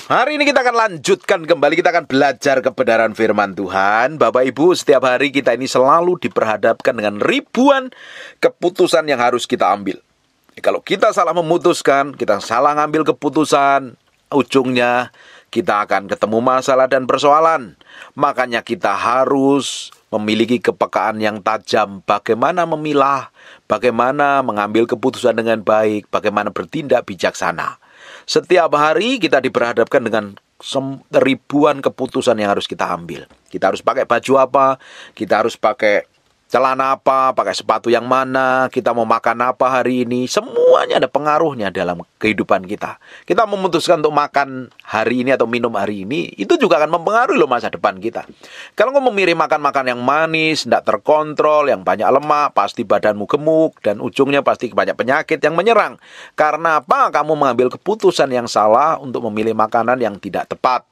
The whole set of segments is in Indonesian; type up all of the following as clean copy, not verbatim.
Hari ini kita akan lanjutkan kembali, kita akan belajar kebenaran firman Tuhan. Bapak Ibu, setiap hari kita ini selalu diperhadapkan dengan ribuan keputusan yang harus kita ambil. Kalau kita salah memutuskan, kita salah ngambil keputusan, ujungnya kita akan ketemu masalah dan persoalan. Makanya kita harus memiliki kepekaan yang tajam, bagaimana memilah, bagaimana mengambil keputusan dengan baik, bagaimana bertindak bijaksana. Setiap hari kita diperhadapkan dengan ribuan keputusan yang harus kita ambil. Kita harus pakai baju apa, kita harus pakai celana apa, pakai sepatu yang mana, kita mau makan apa hari ini. Semuanya ada pengaruhnya dalam kehidupan kita. Kita memutuskan untuk makan hari ini atau minum hari ini, itu juga akan mempengaruhi loh masa depan kita. Kalau kamu memilih makan-makan yang manis, tidak terkontrol, yang banyak lemak, pasti badanmu gemuk, dan ujungnya pasti banyak penyakit yang menyerang. Karena apa? Kamu mengambil keputusan yang salah untuk memilih makanan yang tidak tepat.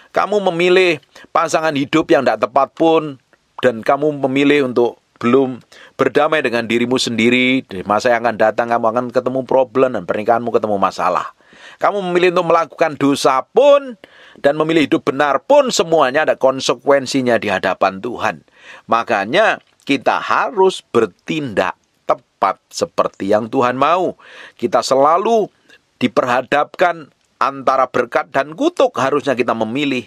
Kamu memilih pasangan hidup yang tidak tepat pun, dan kamu memilih untuk belum berdamai dengan dirimu sendiri, di masa yang akan datang kamu akan ketemu problem dan pernikahanmu ketemu masalah. Kamu memilih untuk melakukan dosa pun dan memilih hidup benar pun, semuanya ada konsekuensinya di hadapan Tuhan. Makanya kita harus bertindak tepat seperti yang Tuhan mau. Kita selalu diperhadapkan antara berkat dan kutuk. Harusnya kita memilih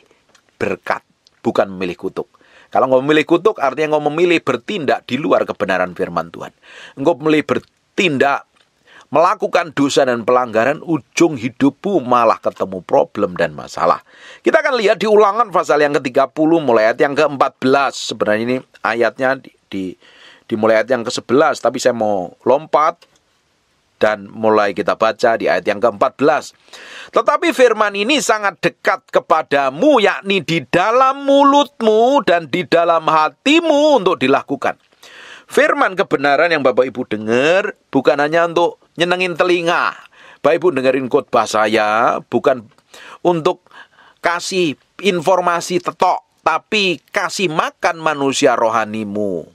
berkat, bukan memilih kutuk. Kalau engkau memilih kutuk, artinya engkau memilih bertindak di luar kebenaran firman Tuhan. Engkau memilih bertindak, melakukan dosa dan pelanggaran, ujung hidupmu malah ketemu problem dan masalah. Kita akan lihat di Ulangan pasal yang ke-30, mulai ayat yang ke-14. Sebenarnya ini ayatnya di mulai ayat yang ke-11, tapi saya mau lompat dan mulai kita baca di ayat yang ke-14. Tetapi firman ini sangat dekat kepadamu, yakni di dalam mulutmu dan di dalam hatimu untuk dilakukan. Firman kebenaran yang Bapak Ibu dengar bukan hanya untuk nyenengin telinga. Bapak Ibu dengerin khotbah saya bukan untuk kasih informasi tetok, tapi kasih makan manusia rohanimu,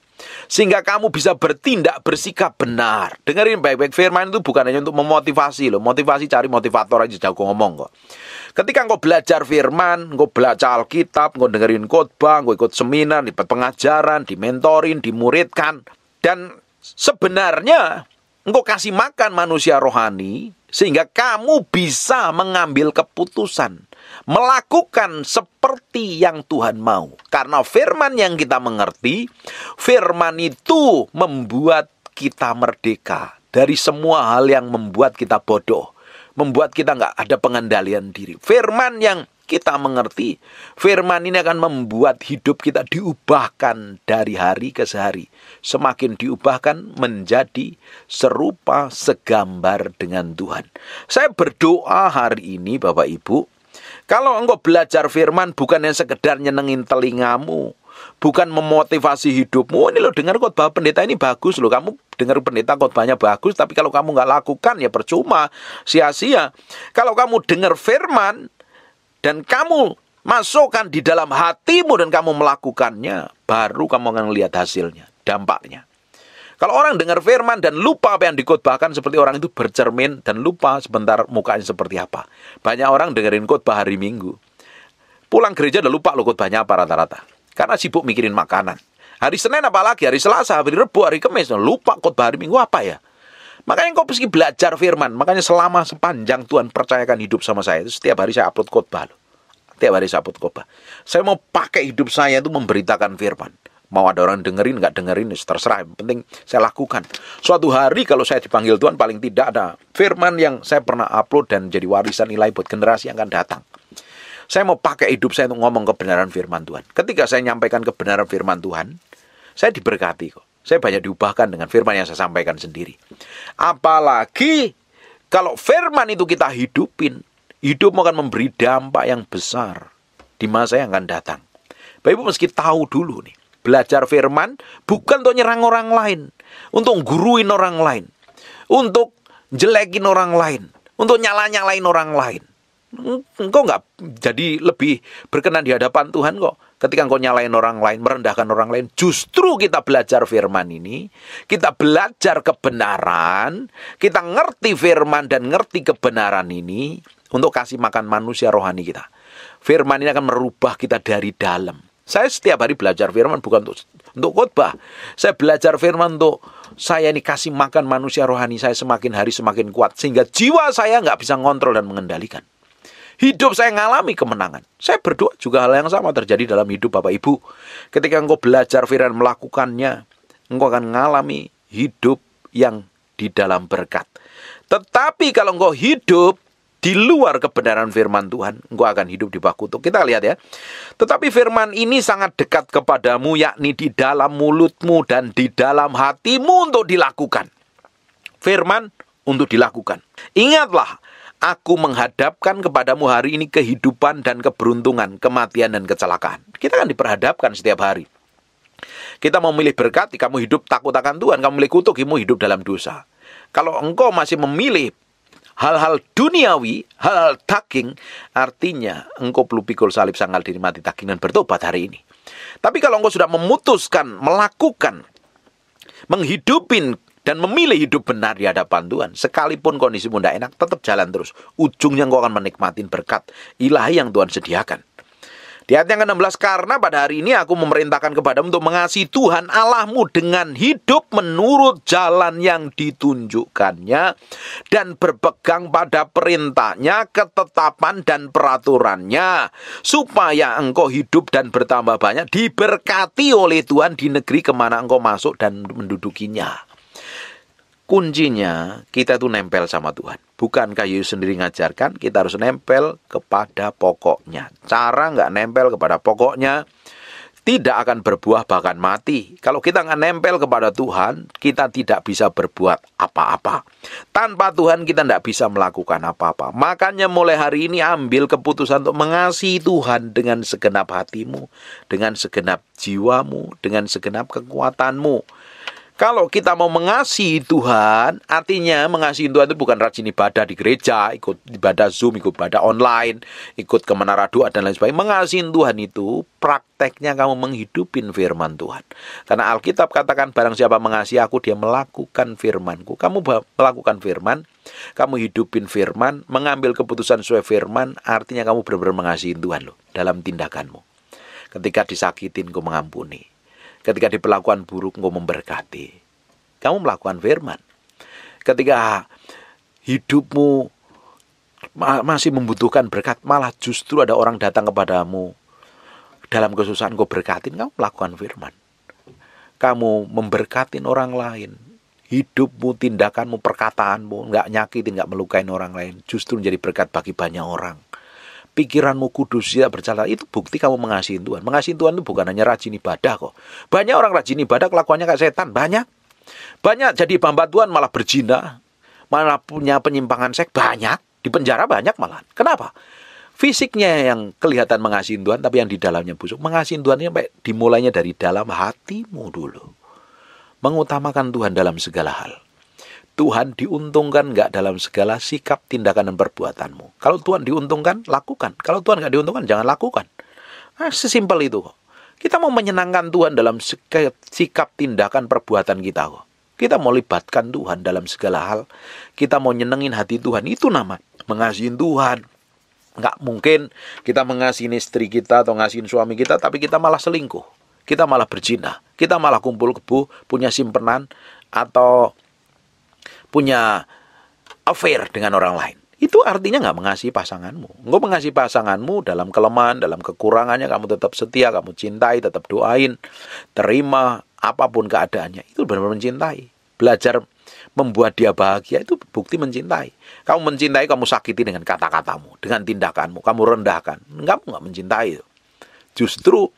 sehingga kamu bisa bertindak, bersikap benar. Dengerin baik-baik, firman itu bukan hanya untuk memotivasi loh. Motivasi cari motivator aja, jago ngomong kok. Ketika engkau belajar firman, engkau belajar Alkitab, engkau dengerin khotbah, engkau ikut seminar, dapat pengajaran, dimentorin, dimuridkan, dan sebenarnya engkau kasih makan manusia rohani sehingga kamu bisa mengambil keputusan, melakukan seperti yang Tuhan mau. Karena firman yang kita mengerti, firman itu membuat kita merdeka dari semua hal yang membuat kita bodoh, membuat kita nggak ada pengendalian diri. Firman yang kita mengerti, firman ini akan membuat hidup kita diubahkan dari hari ke hari. Semakin diubahkan menjadi serupa segambar dengan Tuhan. Saya berdoa hari ini Bapak Ibu, kalau engkau belajar firman bukan yang sekedar nyenengin telingamu, bukan memotivasi hidupmu. Ini loh, dengar khotbah pendeta ini bagus loh. Kamu dengar pendeta khotbahnya bagus, tapi kalau kamu nggak lakukan ya percuma, sia-sia. Kalau kamu dengar firman dan kamu masukkan di dalam hatimu dan kamu melakukannya, baru kamu akan melihat hasilnya, dampaknya. Kalau orang dengar firman dan lupa apa yang dikhotbahkan, seperti orang itu bercermin dan lupa sebentar mukanya seperti apa. Banyak orang dengerin khotbah hari Minggu, pulang gereja udah lupa loh khotbahnya apa rata-rata. Karena sibuk mikirin makanan. Hari Senin apalagi, hari Selasa, hari Rebu, hari Kamis, lupa khotbah hari Minggu apa ya. Makanya kau mesti belajar firman. Makanya selama sepanjang Tuhan percayakan hidup sama saya, itu setiap hari saya upload khotbah loh. Setiap hari saya upload khotbah. Saya mau pakai hidup saya itu memberitakan firman. Mau ada orang dengerin, nggak dengerin, terserah. Yang penting saya lakukan. Suatu hari kalau saya dipanggil Tuhan, paling tidak ada firman yang saya pernah upload dan jadi warisan nilai buat generasi yang akan datang. Saya mau pakai hidup saya untuk ngomong kebenaran firman Tuhan. Ketika saya nyampaikan kebenaran firman Tuhan, saya diberkati kok. Saya banyak diubahkan dengan firman yang saya sampaikan sendiri. Apalagi kalau firman itu kita hidupin, hidup akan memberi dampak yang besar di masa yang akan datang. Bapak Ibu mesti tahu dulu nih, belajar firman bukan untuk nyerang orang lain, untuk guruin orang lain, untuk jelekin orang lain, untuk nyala-nyalain orang lain. Engkau nggak jadi lebih berkenan di hadapan Tuhan kok ketika engkau nyalain orang lain, merendahkan orang lain. Justru kita belajar firman ini, kita belajar kebenaran, kita ngerti firman dan ngerti kebenaran ini untuk kasih makan manusia rohani kita. Firman ini akan merubah kita dari dalam. Saya setiap hari belajar firman bukan untuk khotbah. Saya belajar firman untuk saya ini kasih makan manusia rohani saya semakin hari semakin kuat. Sehingga jiwa saya nggak bisa ngontrol dan mengendalikan. Hidup saya ngalami kemenangan. Saya berdoa juga hal yang sama terjadi dalam hidup Bapak Ibu. Ketika engkau belajar firman melakukannya, engkau akan mengalami hidup yang di dalam berkat. Tetapi kalau engkau hidup di luar kebenaran firman Tuhan, engkau akan hidup di bawah kutuk. Kita lihat ya. Tetapi firman ini sangat dekat kepadamu, yakni di dalam mulutmu dan di dalam hatimu untuk dilakukan. Firman untuk dilakukan. Ingatlah, aku menghadapkan kepadamu hari ini kehidupan dan keberuntungan, kematian dan kecelakaan. Kita kan diperhadapkan setiap hari. Kita mau memilih berkat, kamu hidup takut akan Tuhan. Kamu memilih kutuk, kamu hidup dalam dosa. Kalau engkau masih memilih hal-hal duniawi, hal-hal daging, artinya engkau perlu pikul salib sangkal diri mati daging dan bertobat hari ini. Tapi kalau engkau sudah memutuskan, melakukan, menghidupin dan memilih hidup benar di hadapan Tuhan, sekalipun kondisimu tidak enak, tetap jalan terus. Ujungnya engkau akan menikmati berkat ilahi yang Tuhan sediakan. Di ayat yang ke-16, karena pada hari ini aku memerintahkan kepadamu untuk mengasihi Tuhan Allahmu dengan hidup menurut jalan yang ditunjukkannya dan berpegang pada perintahnya, ketetapan dan peraturannya, supaya engkau hidup dan bertambah banyak, diberkati oleh Tuhan di negeri kemana engkau masuk dan mendudukinya. Kuncinya kita tuh nempel sama Tuhan. Bukankah Yesus sendiri ngajarkan kita harus nempel kepada pokoknya. Cara nggak nempel kepada pokoknya tidak akan berbuah bahkan mati. Kalau kita nggak nempel kepada Tuhan, kita tidak bisa berbuat apa-apa. Tanpa Tuhan kita nggak bisa melakukan apa-apa. Makanya mulai hari ini ambil keputusan untuk mengasihi Tuhan dengan segenap hatimu, dengan segenap jiwamu, dengan segenap kekuatanmu. Kalau kita mau mengasihi Tuhan, artinya mengasihi Tuhan itu bukan rajin ibadah di gereja, ikut ibadah Zoom, ikut ibadah online, ikut ke menara doa dan lain sebagainya. Mengasihi Tuhan itu prakteknya kamu menghidupin firman Tuhan. Karena Alkitab katakan barang siapa mengasihi aku, dia melakukan firmanku. Kamu melakukan firman, kamu hidupin firman, mengambil keputusan sesuai firman, artinya kamu benar-benar mengasihi Tuhan loh dalam tindakanmu. Ketika disakitin, kau mengampuni. Ketika diperlakukan buruk, engkau memberkati. Kamu melakukan firman. Ketika hidupmu masih membutuhkan berkat, malah justru ada orang datang kepadamu dalam kesusahan, engkau berkatin, kamu melakukan firman. Kamu memberkatin orang lain. Hidupmu, tindakanmu, perkataanmu, nggak nyakitin, nggak melukain orang lain. Justru menjadi berkat bagi banyak orang. Pikiranmu kudus, tidak bercela, itu bukti kamu mengasihi Tuhan. Mengasihi Tuhan itu bukan hanya rajin ibadah kok. Banyak orang rajin ibadah kelakuannya kayak setan, banyak jadi hamba Tuhan malah berzina, malah punya penyimpangan seks, banyak di penjara, banyak malah. Kenapa? Fisiknya yang kelihatan mengasihi Tuhan, tapi yang di dalamnya busuk. Mengasihi Tuhan ini dimulainya dari dalam hatimu dulu. Mengutamakan Tuhan dalam segala hal. Tuhan diuntungkan nggak dalam segala sikap, tindakan, dan perbuatanmu. Kalau Tuhan diuntungkan, lakukan. Kalau Tuhan nggak diuntungkan, jangan lakukan. Sesimpel itu kok. Kita mau menyenangkan Tuhan dalam sikap, tindakan, perbuatan kita kok. Kita mau libatkan Tuhan dalam segala hal. Kita mau nyenengin hati Tuhan. Itu nama mengasihi Tuhan. Nggak mungkin kita mengasihi istri kita atau ngasihin suami kita, tapi kita malah selingkuh. Kita malah berzina. Kita malah kumpul kebo, punya simpenan, atau punya affair dengan orang lain. Itu artinya nggak mengasihi pasanganmu. Engkau mengasihi pasanganmu dalam kelemahan, dalam kekurangannya, kamu tetap setia, kamu cintai, tetap doain, terima apapun keadaannya. Itu benar-benar mencintai. Belajar membuat dia bahagia, itu bukti mencintai. Kamu mencintai, kamu sakiti dengan kata-katamu, dengan tindakanmu, kamu rendahkan. Kamu nggak mencintai. Justru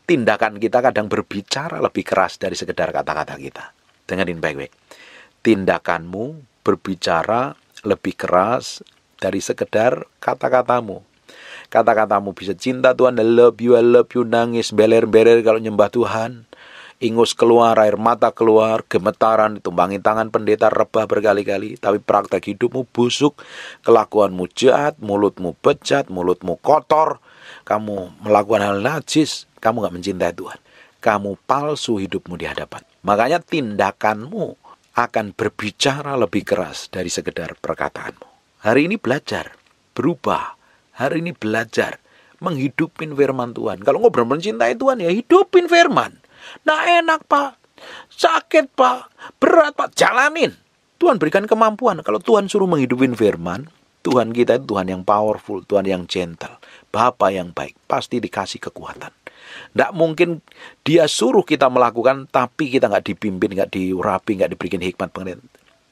tindakan kita kadang berbicara lebih keras dari sekedar kata-kata kita. Dengerin baik-baik. Tindakanmu berbicara lebih keras dari sekedar kata-katamu. Kata-katamu bisa cinta Tuhan, I love you, nangis, beler-beler kalau nyembah Tuhan. Ingus keluar, air mata keluar, gemetaran, ditumpangi tangan pendeta, rebah berkali-kali. Tapi praktek hidupmu busuk, kelakuanmu jahat, mulutmu bejat, mulutmu kotor. Kamu melakukan hal najis, kamu gak mencintai Tuhan. Kamu palsu hidupmu di hadapan. Makanya tindakanmu akan berbicara lebih keras dari sekedar perkataanmu. Hari ini belajar. berubah. Hari ini belajar menghidupin firman Tuhan. Kalau engkau benar-benar mencintai Tuhan, ya hidupin firman. Nah enak Pak, sakit Pak, berat Pak, jalanin. Tuhan berikan kemampuan. Kalau Tuhan suruh menghidupin firman, Tuhan kita itu Tuhan yang powerful, Tuhan yang gentle, Bapa yang baik, pasti dikasih kekuatan. Tidak mungkin dia suruh kita melakukan, tapi kita nggak dipimpin, nggak diurapi, nggak diberikan hikmat pengertian.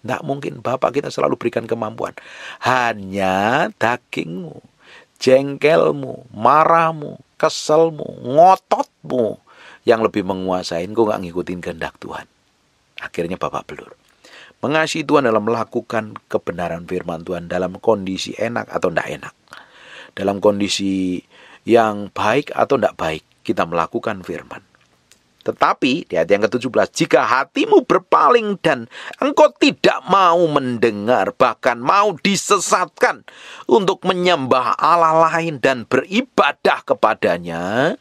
Tidak mungkin. Bapak kita selalu berikan kemampuan. Hanya dagingmu, jengkelmu, marahmu, keselmu, ngototmu yang lebih menguasai. Engkau nggak ngikutin kehendak Tuhan. Akhirnya Bapak belur. Mengasihi Tuhan dalam melakukan kebenaran firman Tuhan dalam kondisi enak atau tidak enak. Dalam kondisi yang baik atau tidak baik, kita melakukan firman. Tetapi, di ayat yang ke-17, jika hatimu berpaling dan engkau tidak mau mendengar, bahkan mau disesatkan untuk menyembah Allah lain dan beribadah kepadanya.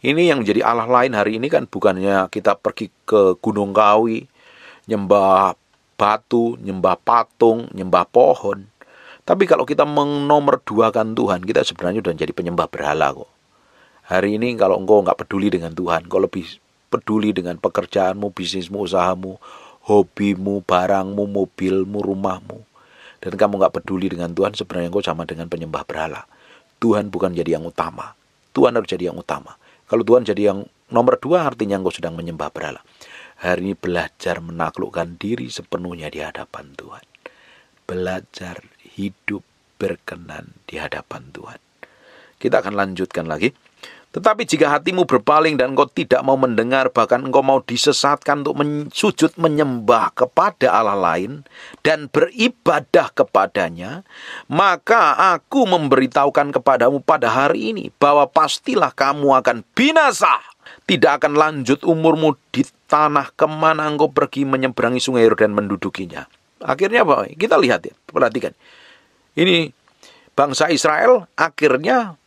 Ini yang menjadi Allah lain hari ini kan bukannya kita pergi ke Gunung Kawi, nyembah batu, nyembah patung, nyembah pohon. Tapi kalau kita menomorduakan Tuhan, kita sebenarnya sudah jadi penyembah berhala kok. Hari ini kalau engkau nggak peduli dengan Tuhan, kau lebih peduli dengan pekerjaanmu, bisnismu, usahamu, hobimu, barangmu, mobilmu, rumahmu, dan kamu nggak peduli dengan Tuhan, sebenarnya engkau sama dengan penyembah berhala. Tuhan bukan jadi yang utama. Tuhan harus jadi yang utama. Kalau Tuhan jadi yang nomor 2, artinya engkau sedang menyembah berhala. Hari ini belajar menaklukkan diri sepenuhnya di hadapan Tuhan. Belajar hidup berkenan di hadapan Tuhan. Kita akan lanjutkan lagi. Tetapi jika hatimu berpaling dan engkau tidak mau mendengar, bahkan engkau mau disesatkan untuk sujud menyembah kepada Allah lain dan beribadah kepadanya, maka aku memberitahukan kepadamu pada hari ini bahwa pastilah kamu akan binasa. Tidak akan lanjut umurmu di tanah kemana engkau pergi menyeberangi sungai Yordan mendudukinya. Akhirnya apa? Kita lihat ya, perhatikan. Ini bangsa Israel akhirnya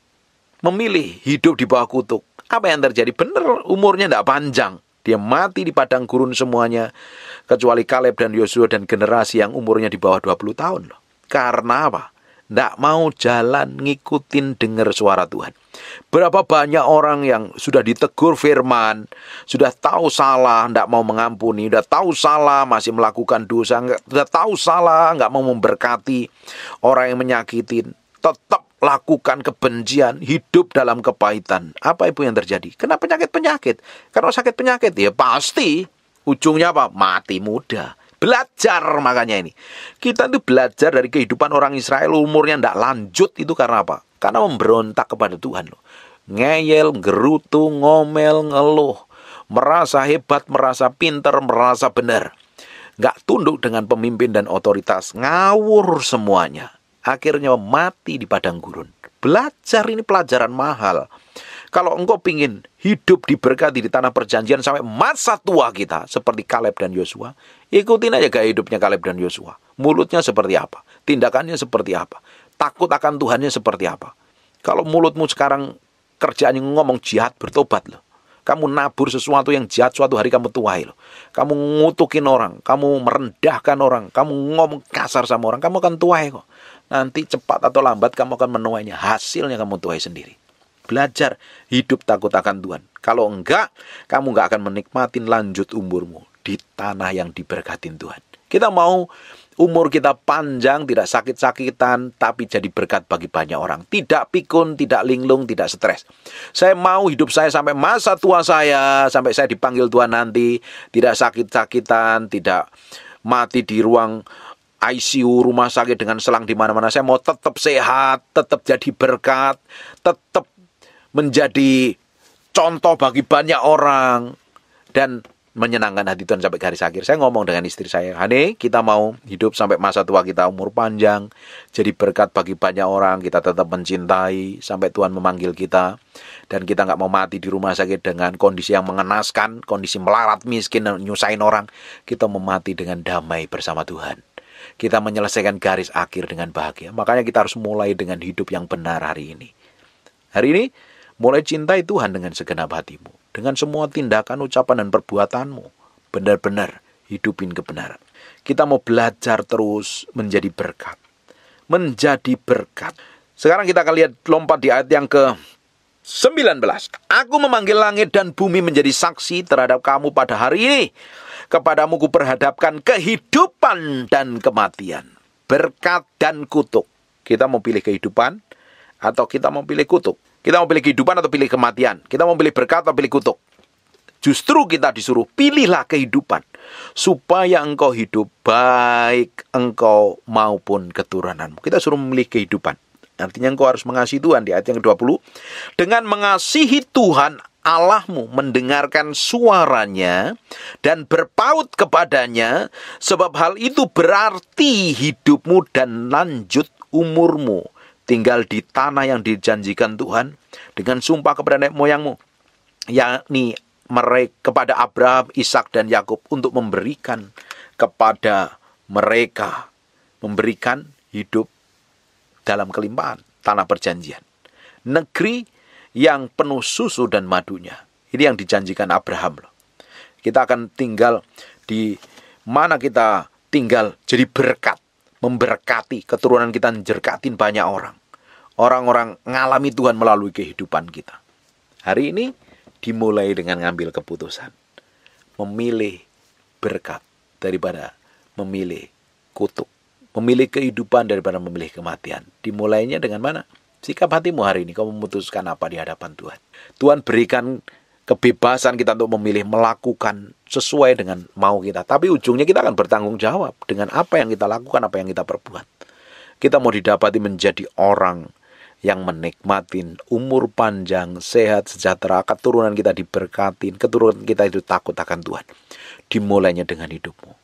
memilih hidup di bawah kutuk. Apa yang terjadi? Benar, umurnya tidak panjang. Dia mati di padang gurun semuanya. Kecuali Kaleb dan Yosua dan generasi yang umurnya di bawah 20 tahun. Loh. Karena apa? Tidak mau jalan ngikutin dengar suara Tuhan. Berapa banyak orang yang sudah ditegur firman, sudah tahu salah, tidak mau mengampuni, sudah tahu salah, masih melakukan dosa, sudah tahu salah, nggak mau memberkati orang yang menyakitin, tetap lakukan kebencian, hidup dalam kepahitan. Apa itu yang terjadi? Kena penyakit-penyakit. Kalau sakit penyakit, ya pasti ujungnya apa? Mati muda. Belajar makanya ini. Kita itu belajar dari kehidupan orang Israel, umurnya tidak lanjut itu karena apa? Karena memberontak kepada Tuhan. Ngeyel, gerutu, ngomel, ngeluh. Merasa hebat, merasa pinter, merasa benar. Nggak tunduk dengan pemimpin dan otoritas. Ngawur semuanya. Akhirnya mati di padang gurun. Belajar ini pelajaran mahal. Kalau engkau pingin hidup diberkati di tanah perjanjian sampai masa tua kita, seperti Kaleb dan Yosua, ikutin aja gaya hidupnya Kaleb dan Yosua. Mulutnya seperti apa? Tindakannya seperti apa? Takut akan Tuhannya seperti apa? Kalau mulutmu sekarang kerjaannya ngomong jihad, bertobat loh. Kamu nabur sesuatu yang jahat, suatu hari kamu tuai loh. Kamu ngutukin orang, kamu merendahkan orang, kamu ngomong kasar sama orang, kamu akan tuai kok. Nanti cepat atau lambat kamu akan menuainya. Hasilnya kamu tuai sendiri. Belajar hidup takut akan Tuhan. Kalau enggak, kamu enggak akan menikmatin lanjut umurmu di tanah yang diberkatin Tuhan. Kita mau umur kita panjang, tidak sakit-sakitan, tapi jadi berkat bagi banyak orang. Tidak pikun, tidak linglung, tidak stres. Saya mau hidup saya sampai masa tua saya, sampai saya dipanggil Tuhan nanti, tidak sakit-sakitan, tidak mati di ruang ICU, rumah sakit dengan selang di mana-mana. Saya mau tetap sehat, tetap jadi berkat, tetap menjadi contoh bagi banyak orang, dan menyenangkan hati Tuhan sampai garis akhir. Saya ngomong dengan istri saya, Hani, kita mau hidup sampai masa tua kita umur panjang, jadi berkat bagi banyak orang, kita tetap mencintai sampai Tuhan memanggil kita, dan kita nggak mau mati di rumah sakit dengan kondisi yang mengenaskan, kondisi melarat miskin dan nyusahin orang. Kita mau mati dengan damai bersama Tuhan. Kita menyelesaikan garis akhir dengan bahagia. Makanya kita harus mulai dengan hidup yang benar hari ini. Hari ini, mulai cintai Tuhan dengan segenap hatimu. Dengan semua tindakan, ucapan, dan perbuatanmu. Benar-benar hidupin kebenaran. Kita mau belajar terus menjadi berkat. menjadi berkat. Sekarang kita akan lihat, lompat di ayat yang ke-19. Aku memanggil langit dan bumi menjadi saksi terhadap kamu pada hari ini. Kepadamu kuperhadapkan kehidupan dan kematian, berkat dan kutuk. Kita mau pilih kehidupan atau kita mau pilih kutuk? Kita mau pilih kehidupan atau pilih kematian? Kita mau pilih berkat atau pilih kutuk? Justru kita disuruh pilihlah kehidupan, supaya engkau hidup, baik engkau maupun keturunanmu. Kita suruh memilih kehidupan. Artinya engkau harus mengasihi Tuhan. Di ayat yang ke-20, dengan mengasihi Tuhan Allahmu, mendengarkan suaranya dan berpaut kepadanya, sebab hal itu berarti hidupmu dan lanjut umurmu, tinggal di tanah yang dijanjikan Tuhan dengan sumpah kepada nenek moyangmu, yakni mereka, kepada Abraham, Ishak dan Yakub, untuk memberikan kepada mereka, memberikan hidup dalam kelimpahan, tanah perjanjian, negeri yang penuh susu dan madunya. Ini yang dijanjikan Abraham loh. Kita akan tinggal di mana kita tinggal jadi berkat, memberkati keturunan kita, menjerkatin banyak orang. Orang-orang ngalami Tuhan melalui kehidupan kita. Hari ini dimulai dengan ngambil keputusan, memilih berkat daripada memilih kutuk, memilih kehidupan daripada memilih kematian. Dimulainya dengan mana? Sikap hatimu hari ini, kau memutuskan apa di hadapan Tuhan. Tuhan berikan kebebasan kita untuk memilih, melakukan sesuai dengan mau kita. Tapi ujungnya kita akan bertanggung jawab dengan apa yang kita lakukan, apa yang kita perbuat. Kita mau didapati menjadi orang yang menikmatin umur panjang, sehat, sejahtera, keturunan kita diberkatin, keturunan kita itu takut akan Tuhan. Dimulainya dengan hidupmu.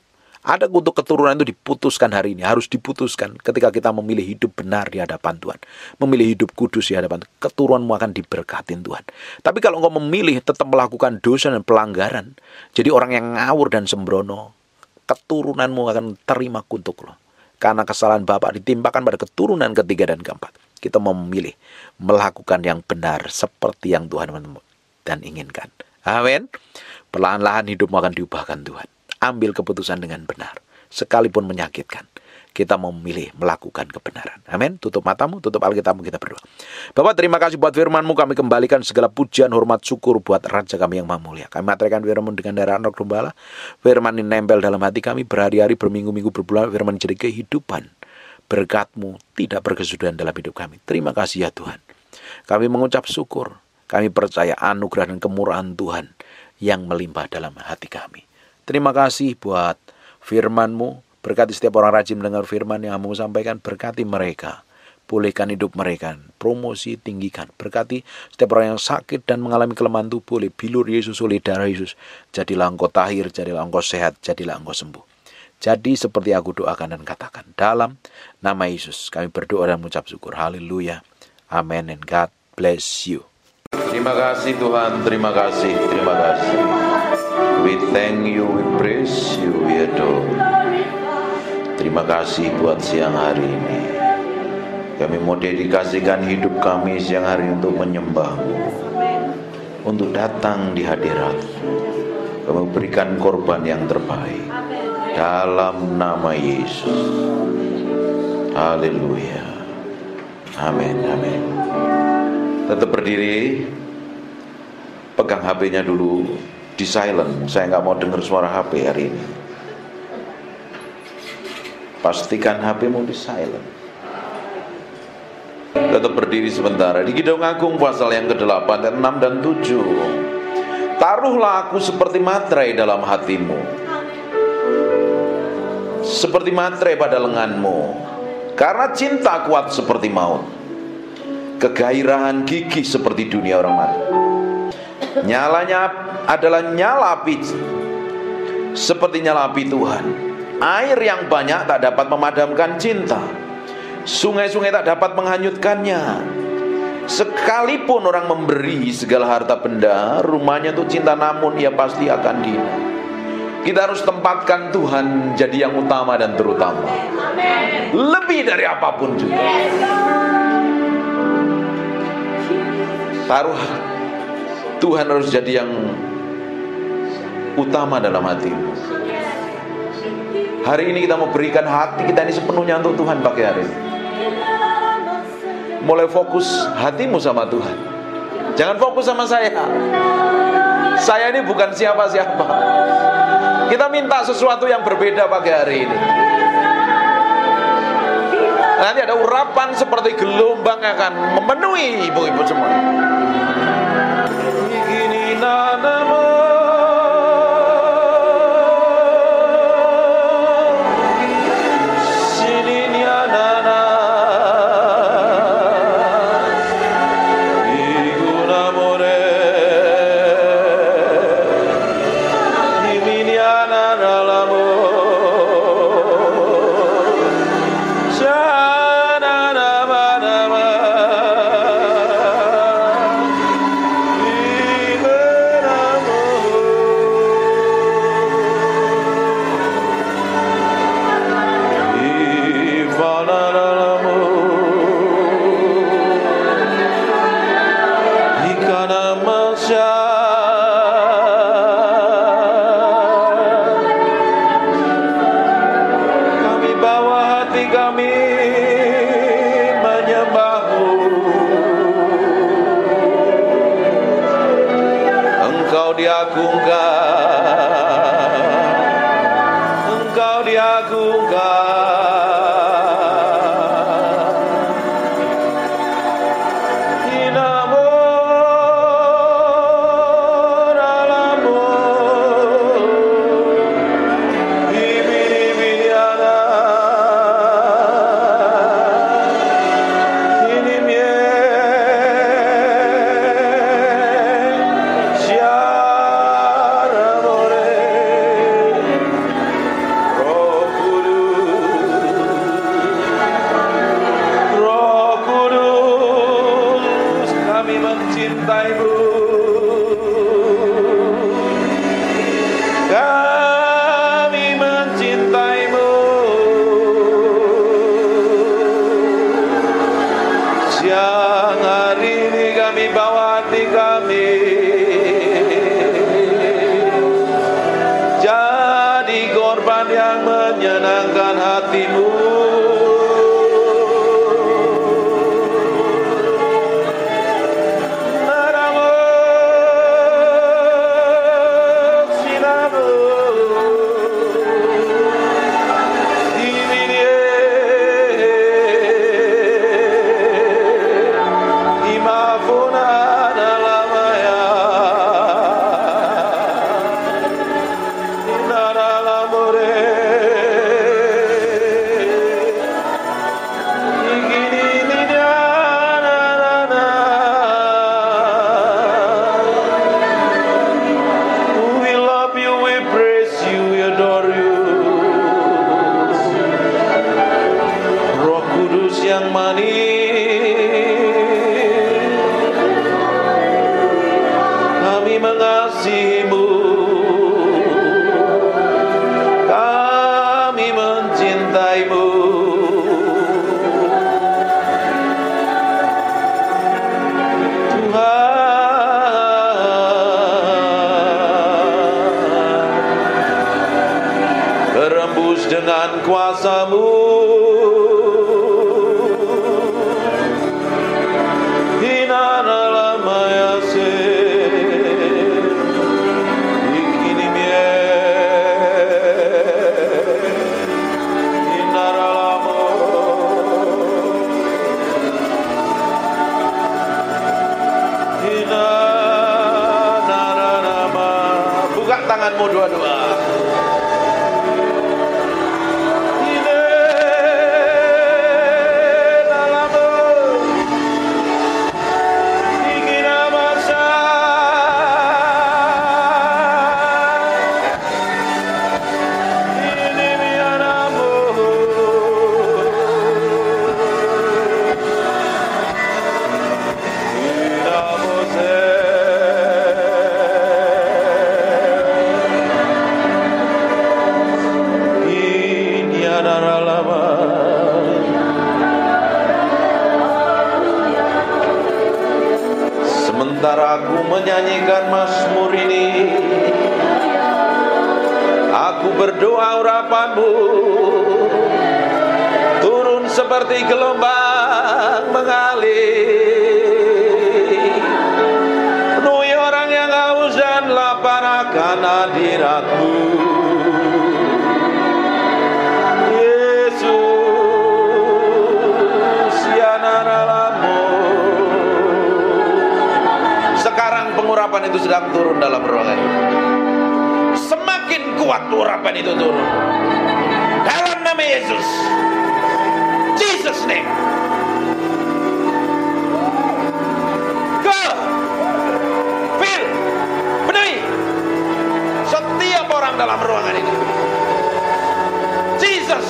Ada untuk keturunan itu diputuskan hari ini, harus diputuskan ketika kita memilih hidup benar di hadapan Tuhan, memilih hidup kudus di hadapan Tuhan, keturunanmu akan diberkatin Tuhan. Tapi kalau engkau memilih tetap melakukan dosa dan pelanggaran, jadi orang yang ngawur dan sembrono, keturunanmu akan terima kutuk loh. Karena kesalahan Bapak ditimpakan pada keturunan ketiga dan keempat. Kita memilih melakukan yang benar seperti yang Tuhan dan inginkan. Amin. Perlahan-lahan hidupmu akan diubahkan Tuhan. Ambil keputusan dengan benar, sekalipun menyakitkan. Kita memilih melakukan kebenaran. Amin. Tutup matamu, tutup Alkitabmu, kita berdoa. Bapak, terima kasih buat firman-Mu. Kami kembalikan segala pujian, hormat, syukur buat Raja kami yang Maha Mulia. Kami materaikan firman-Mu dengan darah anak domba. Firman ini nempel dalam hati kami berhari-hari, berminggu-minggu, berbulan. Firman jadi kehidupan. Berkat-Mu tidak berkesudahan dalam hidup kami. Terima kasih ya Tuhan. Kami mengucap syukur. Kami percaya anugerah dan kemurahan Tuhan yang melimpah dalam hati kami. Terima kasih buat firman-Mu. Berkati setiap orang rajin mendengar firman yang kamu sampaikan. Berkati mereka. Pulihkan hidup mereka. Promosi, tinggikan. Berkati setiap orang yang sakit dan mengalami kelemahan tubuh oleh bilur Yesus, oleh darah Yesus. Jadilah engkau tahir, jadilah engkau sehat, jadilah engkau sembuh. Jadi seperti aku doakan dan katakan. Dalam nama Yesus kami berdoa dan mengucap syukur. Haleluya. Amen and God bless you. Terima kasih Tuhan. Terima kasih. Terima kasih. We thank you, we praise you, we adore. Terima kasih buat siang hari ini. Kami mau dedikasikan hidup kami siang hari untuk menyembah-Mu, untuk datang di hadirat-Mu. Kami berikan korban yang terbaik dalam nama Yesus. Haleluya. Amin, amin. Tetap berdiri. Pegang HP-nya dulu. Di silent, saya nggak mau dengar suara HP hari ini. Pastikan HP-mu di silent. Tetap berdiri sebentar. Di Kidung Agung pasal yang ke-8 ayat 6 dan 7. Taruhlah aku seperti materai dalam hatimu, seperti materai pada lenganmu, karena cinta kuat seperti maut, kegairahan gigih seperti dunia orang mati. Nyalanya adalah nyala api, seperti nyala api Tuhan. Air yang banyak tak dapat memadamkan cinta. Sungai-sungai tak dapat menghanyutkannya. Sekalipun orang memberi segala harta benda, rumahnya untuk cinta, namun ia pasti akan dihina. Kita harus tempatkan Tuhan jadi yang utama dan terutama. Lebih dari apapun juga. Taruh Tuhan harus jadi yang utama dalam hatimu. Hari ini kita mau berikan hati kita ini sepenuhnya untuk Tuhan pagi hari ini. mulai fokus hatimu sama Tuhan. Jangan fokus sama saya. Saya ini bukan siapa-siapa. Kita minta sesuatu yang berbeda pagi hari ini. Nanti ada urapan seperti gelombang yang akan memenuhi ibu-ibu semua. Gini nanamu dengan kuasa-Mu. Buka tanganmu dua-dua. Sementara aku menyanyikan mazmur ini, aku berdoa urapan-Mu turun seperti gelombang yang mengalir. Penuhi orang yang haus dan lapar akan hadirat-Mu. Yesus, ya naralamu. Sekarang pengurapan itu sedang turun dalam ruangan ini. Semakin kuat urapan itu turun. Dalam nama Yesus. Jesus name. Go. Fill. Penuhi setiap orang dalam ruangan ini. Jesus.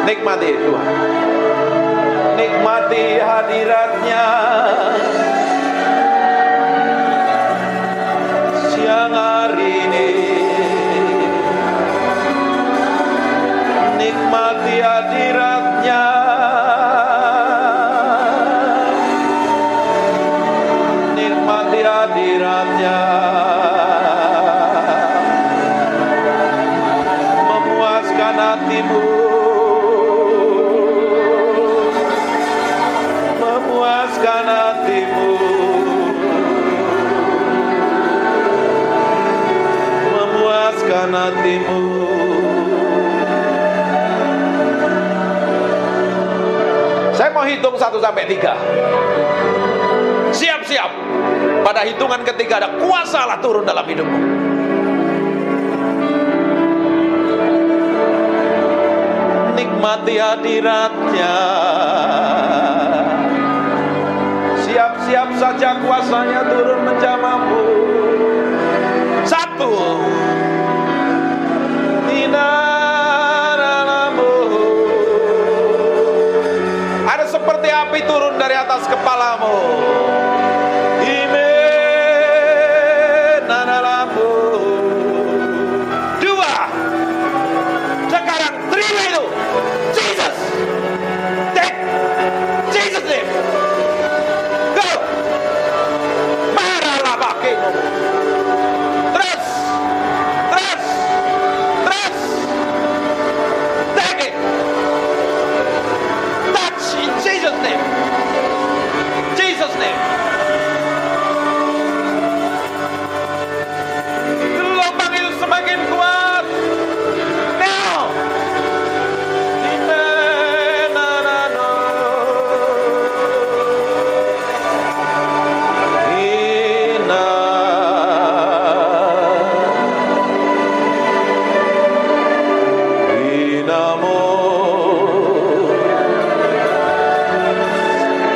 Nikmati Tuhan, nikmati hadirat-Nya siang hari ini. Nikmati hadirat-Nya, nikmati hadirat-Nya, memuaskan hatimu, memuaskan hatimu, memuaskan hatimu. Saya mau hitung 1 sampai 3. Siap-siap. Pada hitungan ketiga ada kuasa Allah turun dalam hidupmu. Nikmati hadirat-Nya. Siap-siap saja kuasanya turun menjamahmu. 1. Ada seperti api turun dari atas kepalamu. Dua. Sekarang terima itu. Jesus. Take. Jesus name. Go. Marahlah pakaimu. Terus. Terus. Terus. Take it. Touch in Jesus name. Jesus name. Gelombang itu semakin kuat. Now.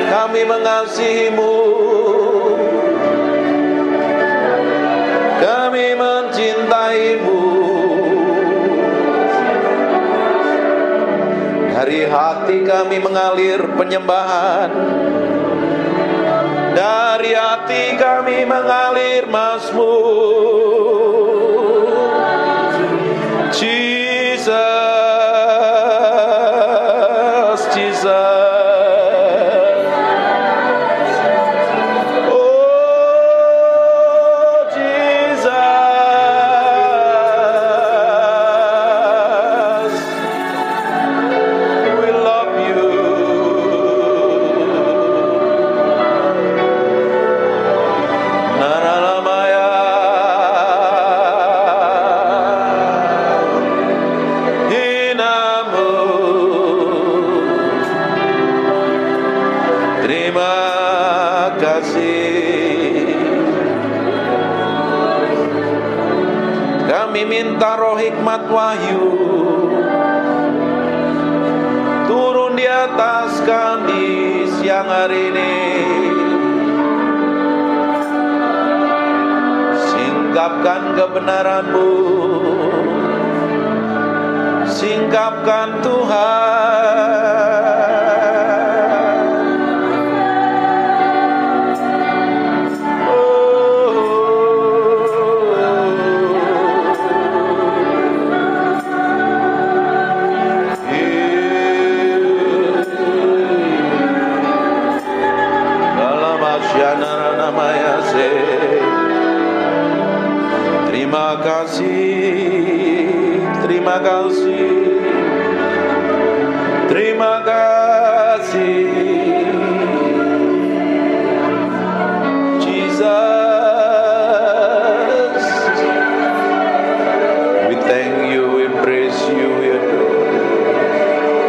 Kami mengasihi-Mu, kami mencintai-Mu. Dari hati kami mengalir penyembahan, dari hati kami mengalir mazmur. Jesus, Jesus. Kami minta roh hikmat wahyu turun di atas kami siang hari ini. ungkapkan kebenaran-Mu, singkapkan Tuhan. Terima kasih, terima kasih, terima kasih, Jesus. We thank you, we praise you, we adore.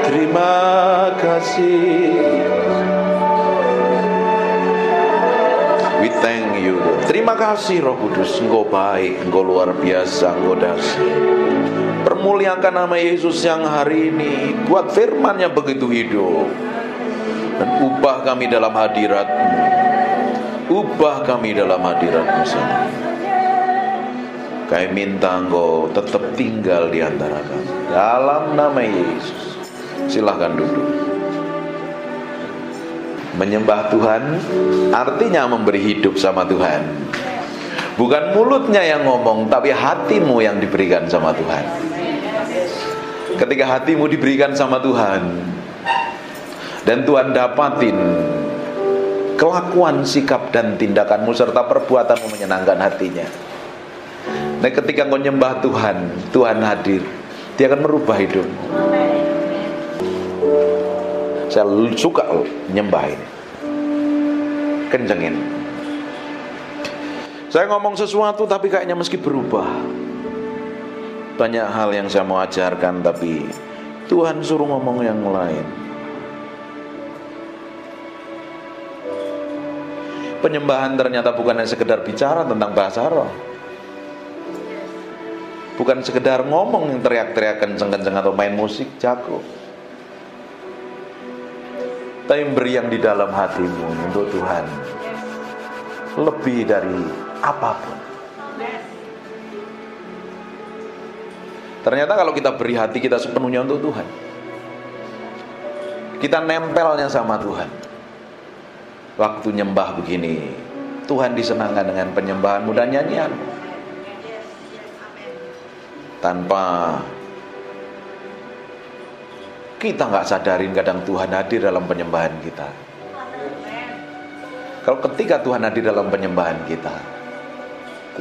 Terima kasih. We thank you. Terima kasih Roh Kudus, Engkau baik, Engkau luar biasa, Engkau dahsyat. Permuliakan nama Yesus yang hari ini, buat firman-Nya begitu hidup, dan ubah kami dalam hadirat-Mu. Ubah kami dalam hadirat-Mu sendiri. Kami minta Engkau tetap tinggal di antara kami, dalam nama Yesus. Silahkan duduk. Menyembah Tuhan artinya memberi hidup sama Tuhan. Bukan mulutnya yang ngomong, tapi hatimu yang diberikan sama Tuhan. Ketika hatimu diberikan sama Tuhan, dan Tuhan dapatin kelakuan, sikap, dan tindakanmu serta perbuatanmu menyenangkan hatinya. Nah, ketika kau nyembah Tuhan, Tuhan hadir, Dia akan merubah hidupmu. Saya suka nyembah ini, kencengin. Saya ngomong sesuatu tapi kayaknya meski berubah. Banyak hal yang saya mau ajarkan, tapi Tuhan suruh ngomong yang lain. Penyembahan ternyata bukan hanya sekedar bicara tentang bahasa roh, bukan sekedar ngomong yang teriak-teriak kenceng-kenceng atau main musik jago, tapi beri yang di dalam hatimu untuk Tuhan, lebih dari apapun. Ternyata kalau kita beri hati kita sepenuhnya untuk Tuhan, kita nempelnya sama Tuhan. Waktu nyembah begini, Tuhan disenangkan dengan penyembahanmu dan nyanyianmu. Tanpa kita nggak sadarin, kadang Tuhan hadir dalam penyembahan kita. Kalau ketika Tuhan hadir dalam penyembahan kita,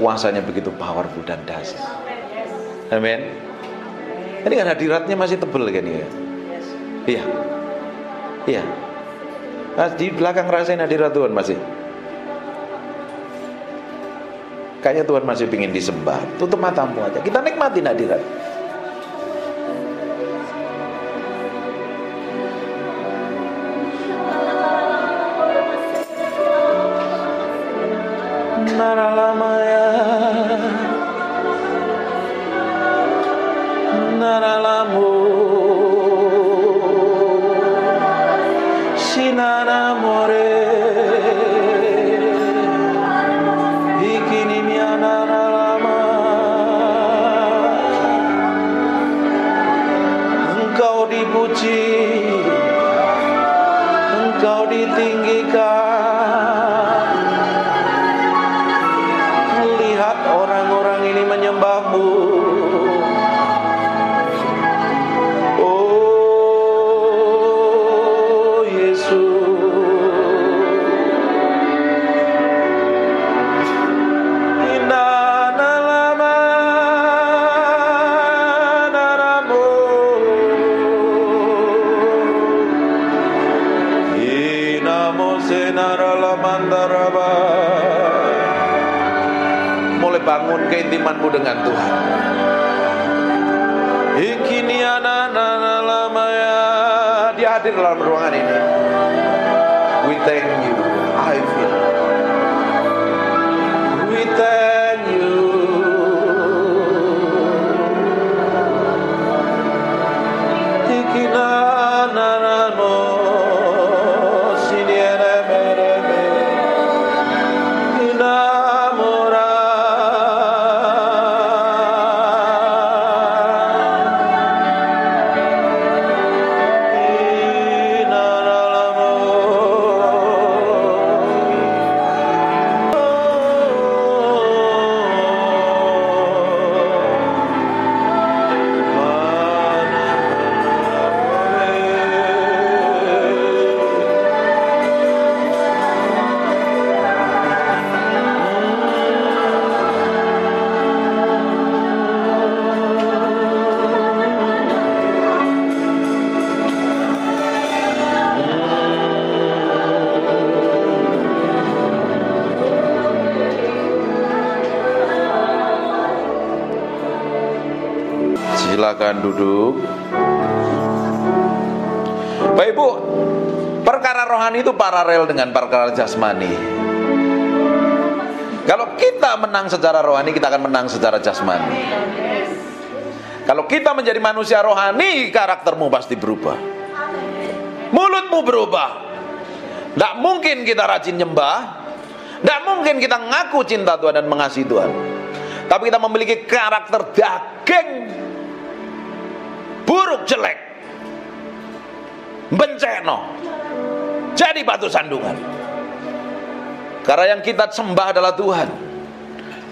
kuasanya begitu powerful dan dahsyat. Amin. Ini kan hadiratnya masih tebel kan ya? Iya. Iya. Nah, di belakang rasain hadirat Tuhan masih. Kayaknya Tuhan masih ingin disembah. Tutup matamu aja, kita nikmatin hadirat. Naralamaya, naralamu, sinaramore, ikinimia naralama. Engkau dipuji, Engkau ditinggikan. Orang-orang ini menyembahmu. Oh Yesus, inana lama naramu, inamo senara lamandaraba. Mulai bangun keintimanmu dengan Tuhan. Ikiniana lamaya, Dia hadir dalam ruangan ini. We thank you. I feel. We thank you. Ikinana ramo. Silakan duduk. Bapak Ibu, perkara rohani itu paralel dengan perkara jasmani. Kalau kita menang secara rohani, kita akan menang secara jasmani. Kalau kita menjadi manusia rohani, karaktermu pasti berubah. Mulutmu berubah. Tidak mungkin kita rajin nyembah, tidak mungkin kita ngaku cinta Tuhan dan mengasihi Tuhan, tapi kita memiliki karakter daging, buruk, jelek, benceno, jadi batu sandungan. Karena yang kita sembah adalah Tuhan.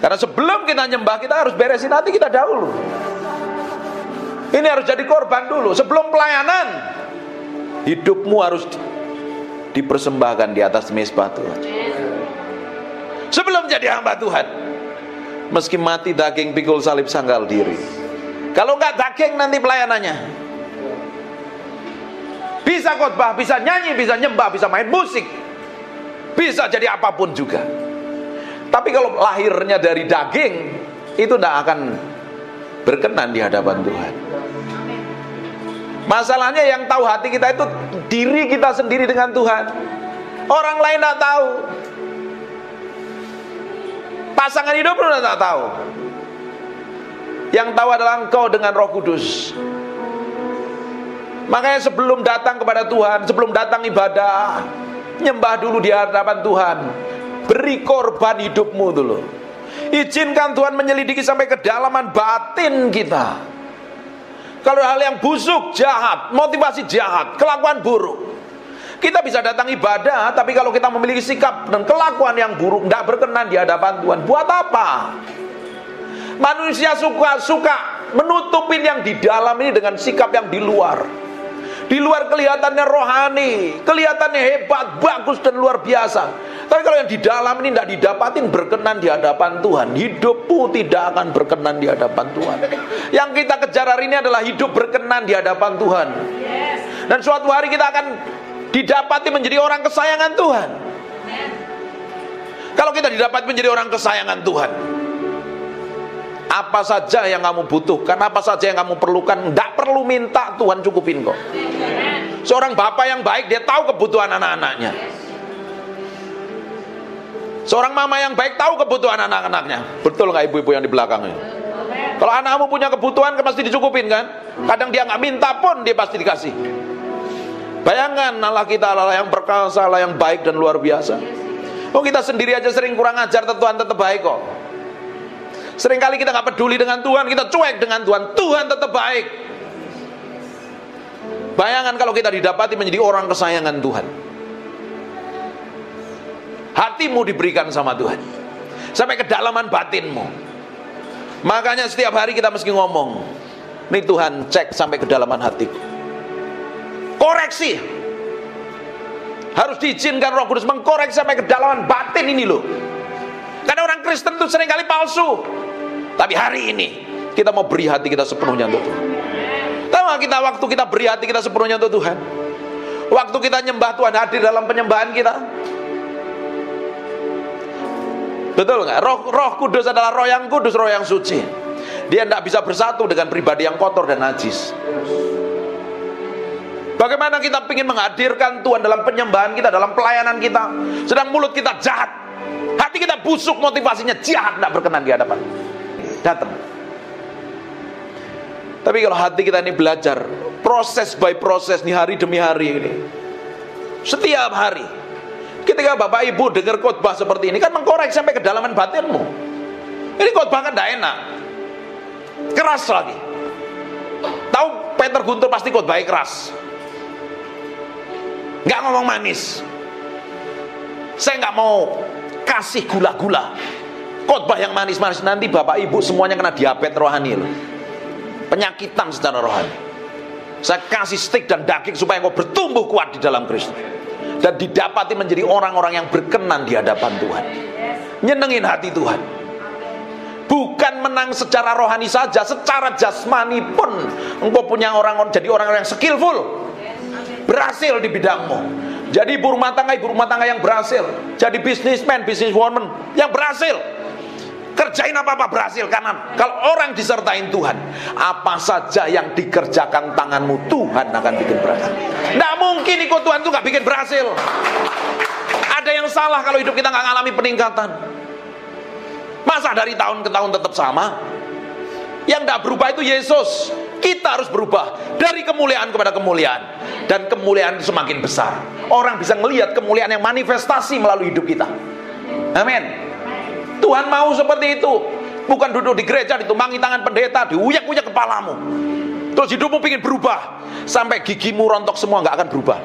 Karena sebelum kita nyembah, kita harus beresin hati kita dahulu. Ini harus jadi korban dulu. Sebelum pelayanan, hidupmu harus dipersembahkan di atas mezbah Tuhan. Sebelum jadi hamba Tuhan, meski mati daging, pikul salib, sangkal diri. Kalau enggak daging, nanti pelayanannya bisa khotbah, bisa nyanyi, bisa nyembah, bisa main musik, bisa jadi apapun juga. Tapi kalau lahirnya dari daging, itu tidak akan berkenan di hadapan Tuhan. Masalahnya yang tahu hati kita itu diri kita sendiri dengan Tuhan. Orang lain tidak tahu. Pasangan hidup pun tidak tahu. Yang tahu adalah engkau dengan Roh Kudus. Makanya sebelum datang kepada Tuhan, sebelum datang ibadah, nyembah dulu di hadapan Tuhan. Beri korban hidupmu dulu. Izinkan Tuhan menyelidiki sampai kedalaman batin kita. Kalau hal yang busuk, jahat, motivasi jahat, kelakuan buruk, kita bisa datang ibadah, tapi kalau kita memiliki sikap dan kelakuan yang buruk, tidak berkenan di hadapan Tuhan, buat apa? Manusia suka menutupin yang di dalam ini dengan sikap yang di luar. Di luar kelihatannya rohani, kelihatannya hebat, bagus dan luar biasa. Tapi kalau yang di dalam ini tidak didapatin berkenan di hadapan Tuhan, hidupmu tidak akan berkenan di hadapan Tuhan. Yang kita kejar hari ini adalah hidup berkenan di hadapan Tuhan. Dan suatu hari kita akan didapati menjadi orang kesayangan Tuhan. Kalau kita didapati menjadi orang kesayangan Tuhan, apa saja yang kamu butuhkan, apa saja yang kamu perlukan, tidak perlu minta, Tuhan cukupin kok. Seorang bapak yang baik, dia tahu kebutuhan anak-anaknya. Seorang mama yang baik tahu kebutuhan anak-anaknya. Betul nggak ibu-ibu yang di belakangnya? Kalau anakmu punya kebutuhan, pasti dicukupin kan? Kadang dia nggak minta pun, dia pasti dikasih. Bayangkan Allah kita Allah yang perkasa, Allah yang baik dan luar biasa. Oh, kita sendiri aja sering kurang ajar, Tuhan tetap baik kok. Seringkali kita nggak peduli dengan Tuhan, kita cuek dengan Tuhan, Tuhan tetap baik. Bayangkan kalau kita didapati menjadi orang kesayangan Tuhan. Hatimu diberikan sama Tuhan sampai kedalaman batinmu. Makanya setiap hari kita mesti ngomong, nih Tuhan, cek sampai kedalaman hatiku. Koreksi. Harus diizinkan Roh Kudus mengkoreksi sampai kedalaman batin ini loh. Karena orang Kristen tuh seringkali palsu. Tapi hari ini kita mau beri hati kita sepenuhnya untuk Tuhan. Tahu gak kita waktu kita beri hati kita sepenuhnya untuk Tuhan? Waktu kita nyembah, Tuhan hadir dalam penyembahan kita. Betul nggak? Roh Kudus adalah roh yang kudus, roh yang suci. Dia tidak bisa bersatu dengan pribadi yang kotor dan najis. Bagaimana kita ingin menghadirkan Tuhan dalam penyembahan kita, dalam pelayanan kita, sedang mulut kita jahat, hati kita busuk, motivasinya jahat, tidak berkenan di hadapan. Datang. Tapi kalau hati kita ini belajar, proses by proses nih, hari demi hari ini, setiap hari, ketika Bapak Ibu dengar khotbah seperti ini, kan mengkorek sampai kedalaman batinmu. Ini khotbah kan tidak enak, keras lagi. Tahu Peter Guntur pasti khotbahnya keras, nggak ngomong manis. Saya nggak mau kasih gula-gula, khotbah yang manis-manis, nanti Bapak Ibu semuanya kena diabetes rohani loh. Penyakitan secara rohani. Saya kasih stik dan daging supaya engkau bertumbuh kuat di dalam Kristus dan didapati menjadi orang-orang yang berkenan di hadapan Tuhan, nyenengin hati Tuhan. Bukan menang secara rohani saja, secara jasmani pun engkau punya jadi orang-orang yang skillful, berhasil di bidangmu. Jadi ibu rumah tangga yang berhasil, jadi businessman, businesswoman yang berhasil. Kerjain apa-apa berhasil. Karena kalau orang disertain Tuhan, apa saja yang dikerjakan tanganmu, Tuhan akan bikin berhasil. Nggak mungkin ikut Tuhan tuh nggak bikin berhasil. Ada yang salah kalau hidup kita nggak ngalami peningkatan. Masa dari tahun ke tahun tetap sama? Yang nggak berubah itu Yesus. Kita harus berubah dari kemuliaan kepada kemuliaan, dan kemuliaan semakin besar. Orang bisa melihat kemuliaan yang manifestasi melalui hidup kita. Amin. Tuhan mau seperti itu. Bukan duduk di gereja ditumpangi tangan pendeta, diuyak-uyak kepalamu, terus hidupmu ingin berubah sampai gigimu rontok semua, nggak akan berubah.